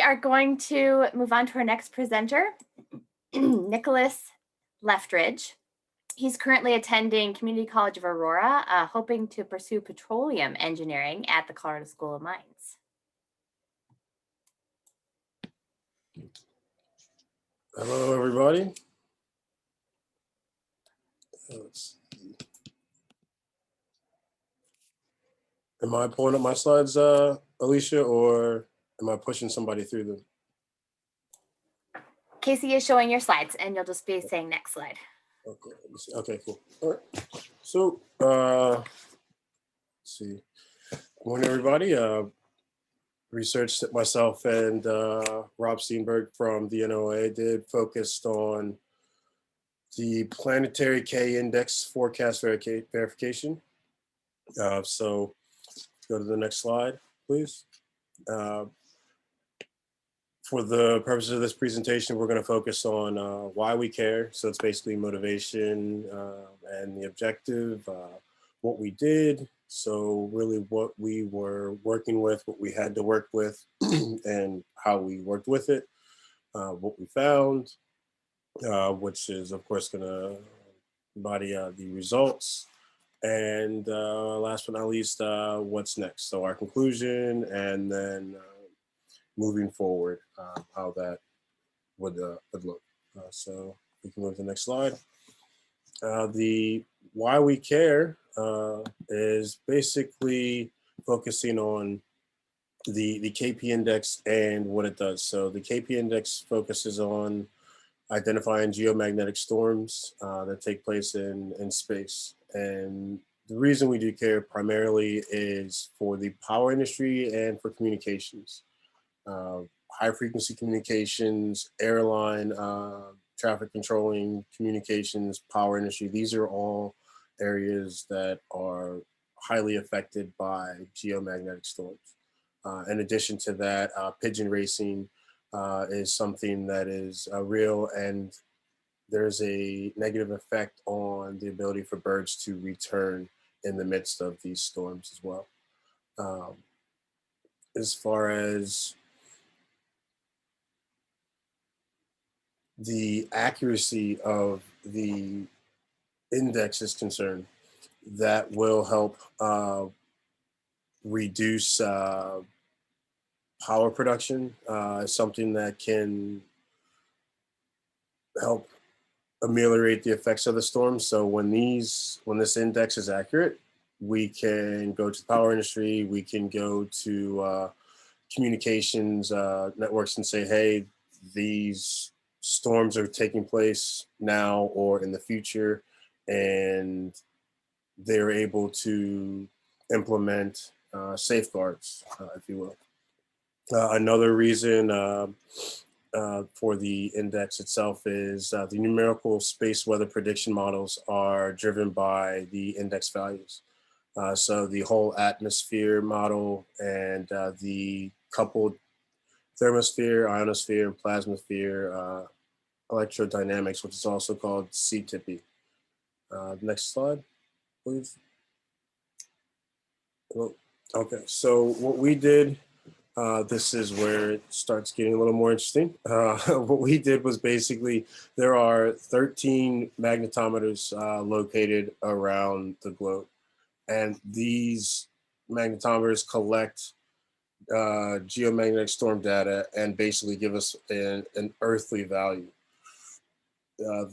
are going to move on to our next presenter, Nicholas Leftridge. He's currently attending Community College of Aurora, hoping to pursue petroleum engineering at the Colorado School of Mines. Hello, everybody. Let's see. Am I pulling up my slides, Alicia, or am I pushing somebody through them? Casey is showing your slides, and you'll just be saying next slide. Okay, let me see. Okay, cool. All right. So, let's see. Good morning, everybody. Research that myself and Rob Steenberg from the NOA did focused on the Planetary K-index forecast verification. So go to the next slide, please. For the purposes of this presentation, we're going to focus on why we care. So it's basically motivation and the objective, what we did. So really what we were working with, what we had to work with, and how we worked with it, what we found, which is of course going to embody the results. And last but not least, what's next? So our conclusion, and then moving forward, how that would look. So we can move to the next slide. The why we care is basically focusing on the KP index and what it does. So the KP index focuses on identifying geomagnetic storms that take place in space. And the reason we do care primarily is for the power industry and for communications. High frequency communications, airline, traffic controlling, communications, power industry. These are all areas that are highly affected by geomagnetic storms. In addition to that, pigeon racing is something that is real, and there's a negative effect on the ability for birds to return in the midst of these storms as well. As far as the accuracy of the index is concerned, that will help reduce power production, something that can help ameliorate the effects of the storm. So when this index is accurate, we can go to the power industry, we can go to communications networks and say, hey, these storms are taking place now or in the future, and they're able to implement safeguards, if you will. Another reason for the index itself is the numerical space weather prediction models are driven by the index values. So the whole atmosphere model and the coupled thermosphere, ionosphere, and plasmasphere electrodynamics, which is also called CTIPI. Next slide, please. Okay, so what we did, this is where it starts getting a little more interesting. What we did was basically, there are 13 magnetometers located around the globe. And these magnetometers collect geomagnetic storm data and basically give us an earthly value.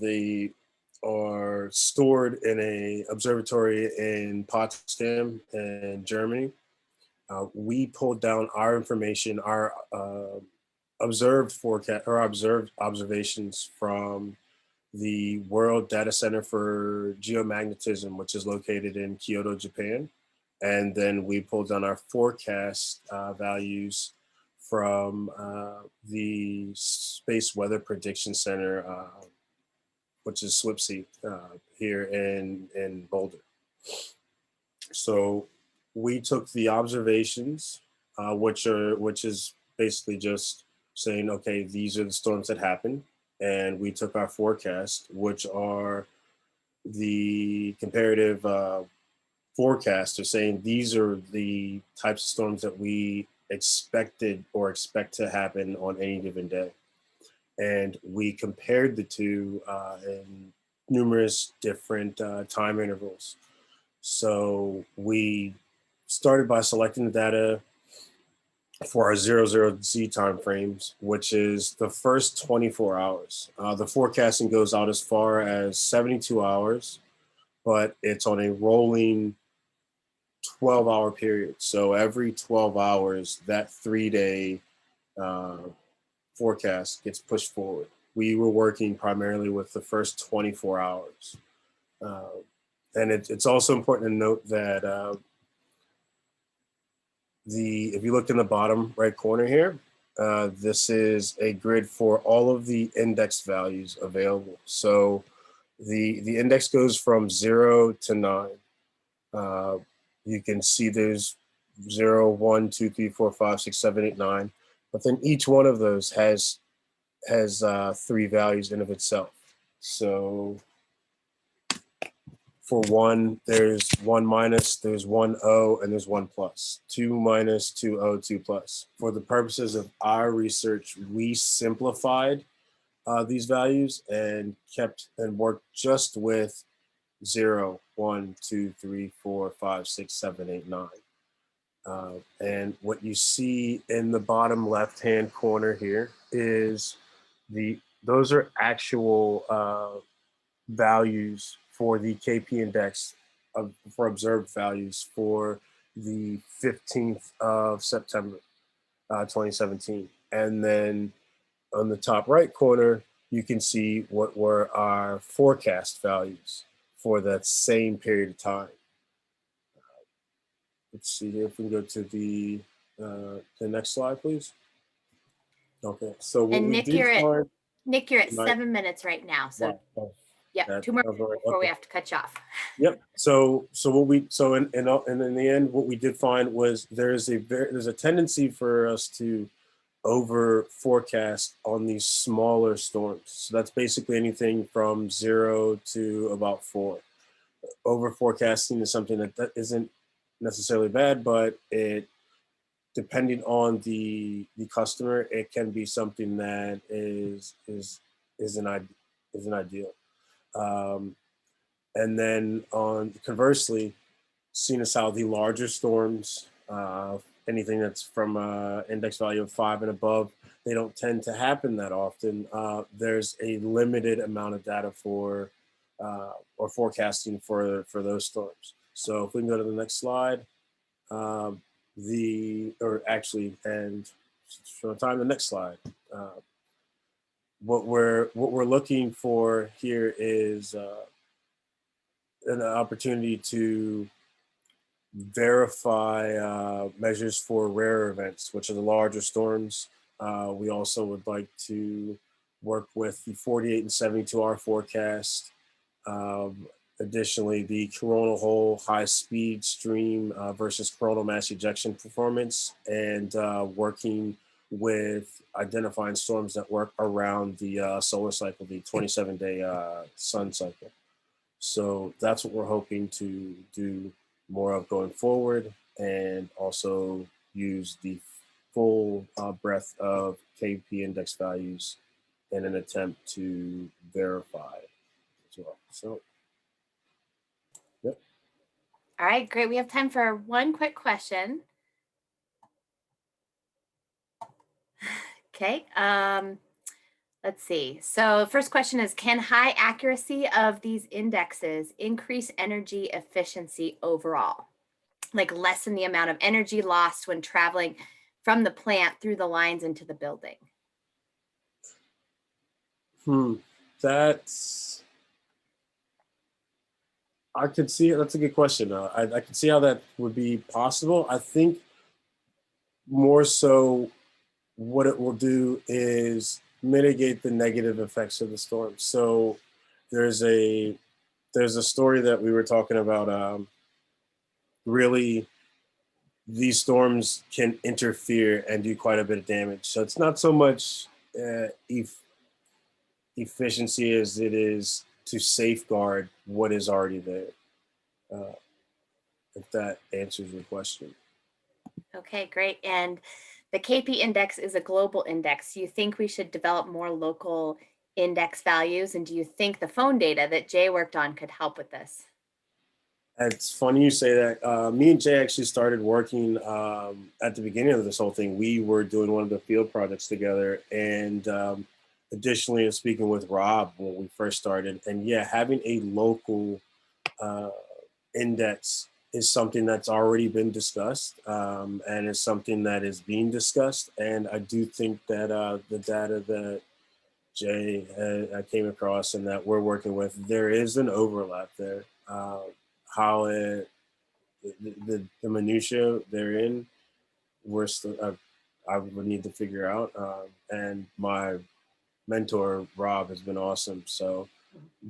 They are stored in an observatory in Potsdam in Germany. We pulled down our information, our observed forecast or observed observations from the World Data Center for Geomagnetism, which is located in Kyoto, Japan. And then we pulled down our forecast values from the Space Weather Prediction Center, which is SWPC here in Boulder. So we took the observations, which is basically just saying, okay, these are the storms that happened. And we took our forecast, which are the comparative forecasts are saying these are the types of storms that we expected or expect to happen on any given day. And we compared the two in numerous different time intervals. So we started by selecting the data for our 00Z timeframes, which is the first 24 hours. The forecasting goes out as far as 72 hours, but it's on a rolling 12-hour period. So every 12 hours, that 3-day forecast gets pushed forward. We were working primarily with the first 24 hours. And it's also important to note that if you look in the bottom right corner here, this is a grid for all of the index values available. So the index goes from 0 to 9. You can see there's 0, 1, 2, 3, 4, 5, 6, 7, 8, 9. But then each one of those has 3 values in of itself. So for 1, there's 1 minus, there's 1 O, and there's 1 plus. 2 minus, 2 O, 2 plus. For the purposes of our research, we simplified these values and worked just with 0, 1, 2, 3, 4, 5, 6, 7, 8, 9. And what you see in the bottom left-hand corner here is those are actual values for the KP index for observed values for the 15th of September, 2017. And then on the top right corner, you can see what were our forecast values for that same period of time. Let's see here if we can go to the next slide, please. Okay, so what And we Nick, did find. Nick, you're at 7 minutes right now. So yeah, 2 more minutes before we have to cut you off. Yep. So in the end, what we did find was there's a tendency for us to over forecast on these smaller storms. So that's basically anything from 0 to about 4. Over forecasting is something that isn't necessarily bad, but depending on the customer, it can be something that isn't ideal. And then conversely, seeing as how the larger storms, anything that's from index value of 5 and above, they don't tend to happen that often. There's a limited amount of data for or forecasting for those storms. So if we can go to the next slide, and for time, the next slide. What we're looking for here is an opportunity to verify measures for rare events, which are the larger storms. We also would like to work with the 48 and 72-hour forecast. Additionally, the coronal hole high speed stream versus coronal mass ejection performance, and working with identifying storms that work around the solar cycle, the 27-day sun cycle. So that's what we're hoping to do more of going forward, and also use the full breadth of KP index values in an attempt to verify as well. So, yep. All right, great. We have time for one quick question. Okay. Let's see. So first question is, can high accuracy of these indexes increase energy efficiency overall? Like lessen the amount of energy lost when traveling from the plant through the lines into the building? I could see it. That's a good question. I could see how that would be possible. I think more so what it will do is mitigate the negative effects of the storm. So there's a story that we were talking about. Really, these storms can interfere and do quite a bit of damage. So it's not so much efficiency as it is to safeguard what is already there. If that answers your question. Okay, great. And the KP index is a global index. Do you think we should develop more local index values? And do you think the phone data that Jay worked on could help with this? It's funny you say that. Me and Jay actually started working at the beginning of this whole thing. We were doing one of the field projects together, and additionally, speaking with Rob when we first started. And yeah, having a local uh, index is something that's already been discussed, and is something that is being discussed. And I do think that the data that Jay came across and that we're working with, there is an overlap there. How it the minutia therein, we're still I would need to figure out. And my mentor Rob has been awesome. So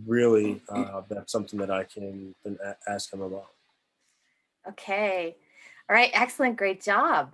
really, that's something that I can then ask him about. Okay. All right. Excellent. Great job.